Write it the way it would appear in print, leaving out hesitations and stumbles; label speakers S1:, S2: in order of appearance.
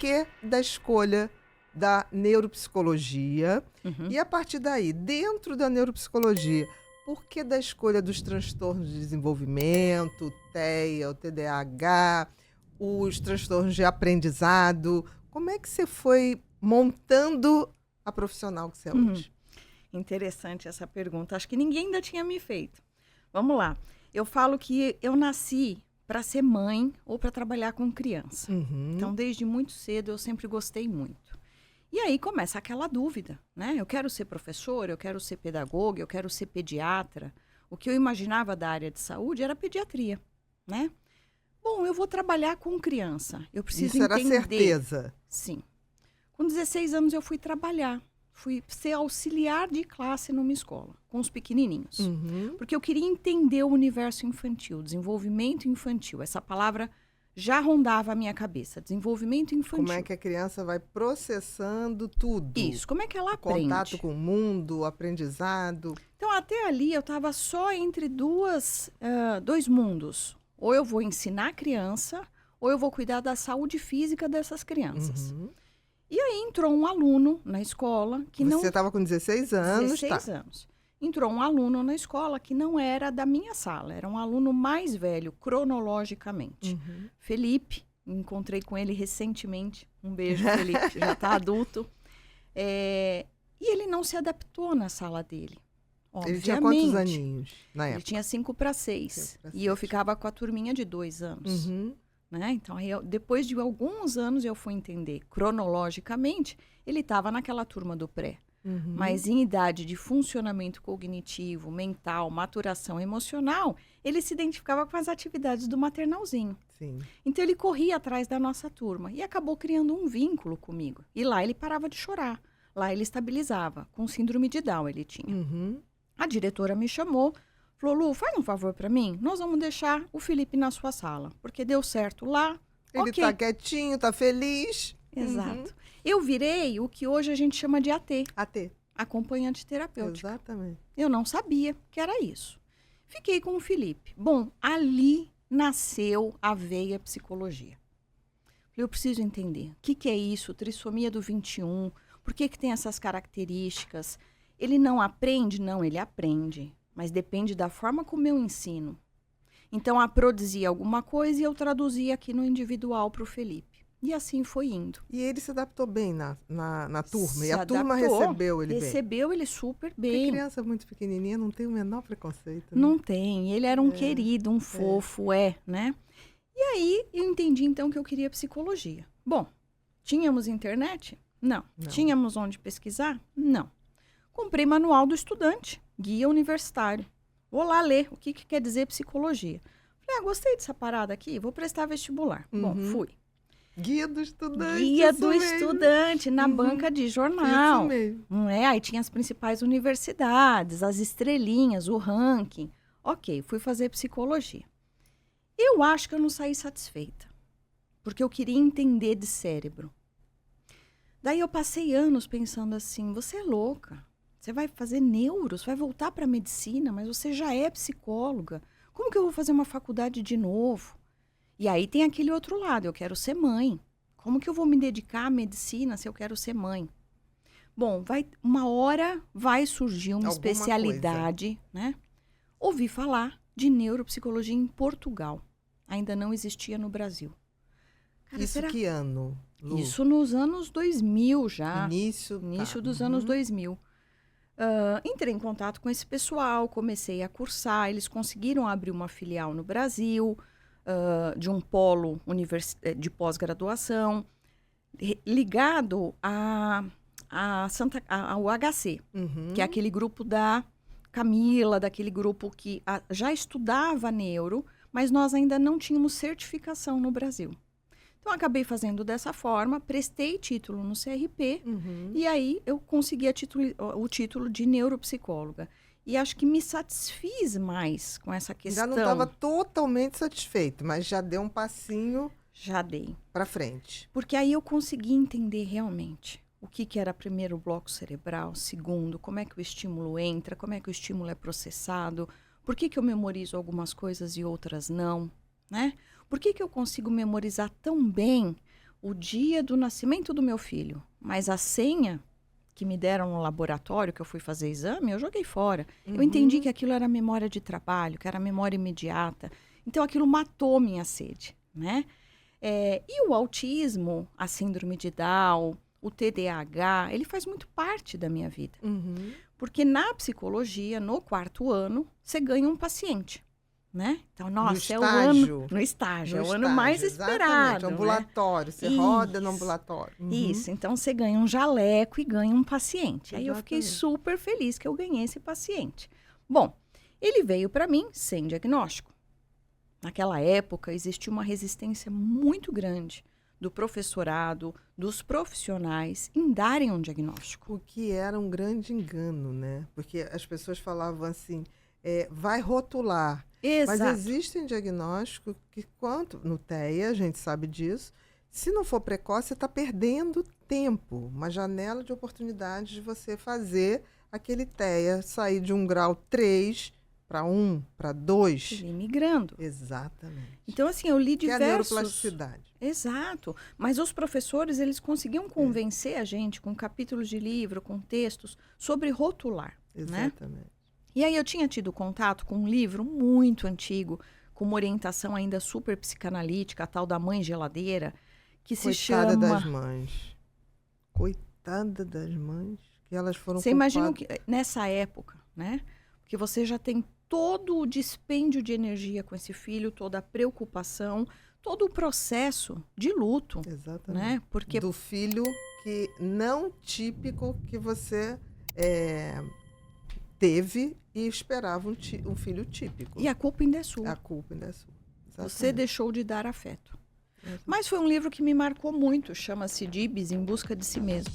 S1: porquê da escolha da neuropsicologia.
S2: Uhum.
S1: E a partir daí, dentro da neuropsicologia, por que da escolha dos transtornos de desenvolvimento, TEA, o TDAH, os transtornos de aprendizado? Como é que você foi montando a profissional que você é hoje?
S2: Interessante essa pergunta. Acho que ninguém ainda tinha me feito. Vamos lá. Eu falo que eu nasci para ser mãe ou para trabalhar com criança. Então, desde muito cedo, eu sempre gostei muito. E aí começa aquela dúvida, né? Eu quero ser professora, eu quero ser pedagoga, eu quero ser pediatra. O que eu imaginava da área de saúde era pediatria, né? Bom, eu vou trabalhar com criança. Eu preciso
S1: Isso era
S2: entender.
S1: certeza.
S2: Sim. Com 16 anos, eu fui trabalhar. Fui ser auxiliar de classe numa escola, com os pequenininhos. Porque eu queria entender o universo infantil, desenvolvimento infantil. Essa palavra já rondava a minha cabeça, desenvolvimento infantil.
S1: Como é que a criança vai processando tudo?
S2: Isso, como é que ela aprende?
S1: Contato com o mundo, o aprendizado.
S2: Então, até ali, eu estava só entre dois mundos. Ou eu vou ensinar a criança, ou eu vou cuidar da saúde física dessas crianças. E aí entrou um aluno na escola que não...
S1: Você estava com 16 anos,
S2: 16 anos. Entrou um aluno na escola que não era da minha sala, era um aluno mais velho, cronologicamente. Felipe, encontrei com ele recentemente. Um beijo, Felipe, já está adulto. E ele não se adaptou na sala dele.
S1: Ele tinha quantos aninhos na época?
S2: Ele tinha 5 para 6. E eu ficava com a turminha de 2 anos. Né? Então, depois de alguns anos, eu fui entender cronologicamente, ele estava naquela turma do pré. Mas em idade de funcionamento cognitivo, mental, maturação emocional, ele se identificava com as atividades do maternalzinho.
S1: Sim.
S2: Então, ele corria atrás da nossa turma e acabou criando um vínculo comigo. E lá ele parava de chorar. Lá ele estabilizava. Com síndrome de Down ele tinha. A diretora me chamou, falou, Lu, faz um favor para mim, nós vamos deixar o Felipe na sua sala, porque deu certo lá.
S1: Ele
S2: ok.
S1: tá quietinho, tá feliz.
S2: Exato. Eu virei o que hoje a gente chama de AT.
S1: AT.
S2: Acompanhante terapêutica.
S1: Exatamente.
S2: Eu não sabia que era isso. Fiquei com o Felipe. Bom, ali nasceu a veia psicologia. Eu preciso entender o que é isso, trissomia do 21, por que tem essas características. Ele não aprende? Não, ele aprende. Mas depende da forma como eu ensino. Então, a Pro dizia alguma coisa e eu traduzia aqui no individual para o Felipe. E assim foi indo.
S1: E ele se adaptou bem na turma?
S2: Se
S1: E a turma
S2: adaptou,
S1: recebeu ele bem?
S2: Recebeu ele super bem.
S1: Porque criança muito pequenininha não tem o menor preconceito. Né?
S2: Não tem. Ele era um querido, um fofo, né? E aí, eu entendi, então, que eu queria psicologia. Bom, tínhamos internet? Não. Tínhamos onde pesquisar? Não. Comprei manual do estudante, guia universitário. Vou lá ler o que quer dizer psicologia. Falei, gostei dessa parada aqui, vou prestar vestibular. Bom, fui.
S1: Guia do estudante.
S2: Guia do estudante, na banca de jornal.
S1: Isso mesmo.
S2: Não é? Aí tinha as principais universidades, as estrelinhas, o ranking. Ok, fui fazer psicologia. Eu acho que eu não saí satisfeita, porque eu queria entender de cérebro. Daí eu passei anos pensando assim, você é louca. Você vai fazer neuro, você vai voltar para a medicina, mas você já é psicóloga. Como que eu vou fazer uma faculdade de novo? E aí tem aquele outro lado, eu quero ser mãe. Como que eu vou me dedicar à medicina se eu quero ser mãe? Bom, uma hora vai surgir uma especialidade, né? Ouvi falar de neuropsicologia em Portugal. Ainda não existia no Brasil. Cara,
S1: isso que ano, Lu?
S2: Isso nos anos 2000 já.
S1: Início
S2: dos anos 2000. Entrei em contato com esse pessoal, comecei a cursar. Eles conseguiram abrir uma filial no Brasil, de um polo de pós-graduação, ligado ao HC, que é aquele grupo da Camila, daquele grupo que já estudava neuro, mas nós ainda não tínhamos certificação no Brasil. Então, acabei fazendo dessa forma, prestei título no CRP, e aí eu consegui o título de neuropsicóloga. E acho que me satisfiz mais com essa questão.
S1: Já não estava totalmente satisfeito, mas já deu um passinho.
S2: Já dei.
S1: Para frente.
S2: Porque aí eu consegui entender realmente o que era primeiro o bloco cerebral, segundo, como é que o estímulo entra, como é que o estímulo é processado, por que eu memorizo algumas coisas e outras não, né? Por que eu consigo memorizar tão bem o dia do nascimento do meu filho, mas a senha que me deram no laboratório, que eu fui fazer exame, eu joguei fora. Eu entendi que aquilo era memória de trabalho, que era memória imediata. Então, aquilo matou minha sede, né? E o autismo, a síndrome de Down, o TDAH, ele faz muito parte da minha vida. Porque na psicologia, no 4º ano, você ganha um paciente, né? Então, nossa, é o ano... No estágio, é o ano mais esperado,
S1: ambulatório, você roda no ambulatório.
S2: Isso, então você ganha um jaleco e ganha um paciente. Aí eu fiquei
S1: Exatamente.
S2: super feliz que eu ganhei esse paciente. Bom, ele veio para mim sem diagnóstico. Naquela época, existia uma resistência muito grande do professorado, dos profissionais, em darem um diagnóstico.
S1: O que era um grande engano, né? Porque as pessoas falavam assim, vai rotular. Mas
S2: Exato.
S1: existem diagnósticos que, quanto no TEA, a gente sabe disso, se não for precoce, você está perdendo tempo, uma janela de oportunidade de você fazer aquele TEA sair de um grau 3 para 1, para 2.
S2: Ele migrando.
S1: Exatamente.
S2: Então, assim, eu li
S1: Que é a
S2: diversos...
S1: neuroplasticidade.
S2: Exato. Mas os professores, eles conseguiam convencer a gente com capítulos de livro, com textos, sobre rotular, né?
S1: Exatamente.
S2: E aí eu tinha tido contato com um livro muito antigo, com uma orientação ainda super psicanalítica, a tal da Mãe Geladeira, que se
S1: Coitada
S2: chama...
S1: das mães. Coitada das mães, que elas foram
S2: Você imagina
S1: culpadas.
S2: que nessa época, né? Porque você já tem todo o dispêndio de energia com esse filho, toda a preocupação, todo o processo de luto,
S1: Exatamente.
S2: né? Porque
S1: Do filho que não típico que você teve e esperava um filho típico.
S2: e a culpa ainda é sua.
S1: A culpa ainda é sua.
S2: Você
S1: Exatamente.
S2: deixou de dar afeto.
S1: Exatamente.
S2: Mas foi um livro que me marcou muito, chama-se Dibs, Em Busca de Si Mesmo.